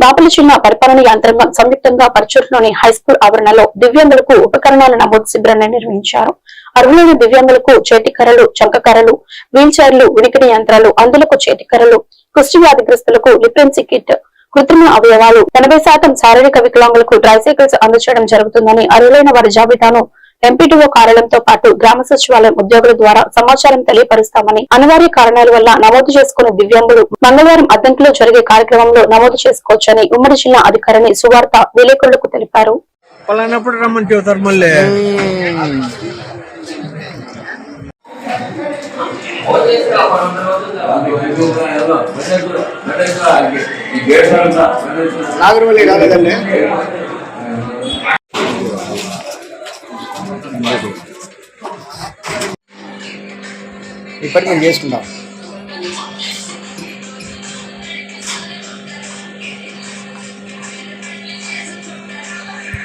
బాపల జిల్లా పరిపాలన యంత్రాంగం సంయుక్తంగా పరచూరులోని హైస్కూల్ ఆవరణలో దివ్యాంగులకు ఉపకరణాల నమోదు శిబిరాన్ని నిర్వహించారు. అర్హులైన దివ్యాంగులకు చేతికర్రలు, చంకకర్రలు, వీల్ చైర్లు, వినికిడి యంత్రాలు, అందులకు చేతికర్రలు, కుష్టి వ్యాధిగ్రస్తులకు లిప్రెన్సీ కిట్, కృత్రిమ అవయవాలు, 80% శారీరక వికలాంగులకు ట్రైసైకిల్స్ అందజేయడం జరుగుతుందని అర్హులైన వారి జాబితాను ఎంపీడీఓ కార్యాలయంతో పాటు గ్రామ సచివాలయం ఉద్యోగుల ద్వారా సమాచారం తెలియపరుస్తామని, అనివార్య కారణాల వల్ల నమోదు చేసుకున్న దివ్యాంగులు మంగళవారం అద్దంకిలో జరిగే కార్యక్రమంలో నమోదు చేసుకోవచ్చని ఉమ్మడి జిల్లా అధికారిని సువార్త విలేకరులకు తెలిపారు. ఇప్పటికి మేము చేసుకుంటాం.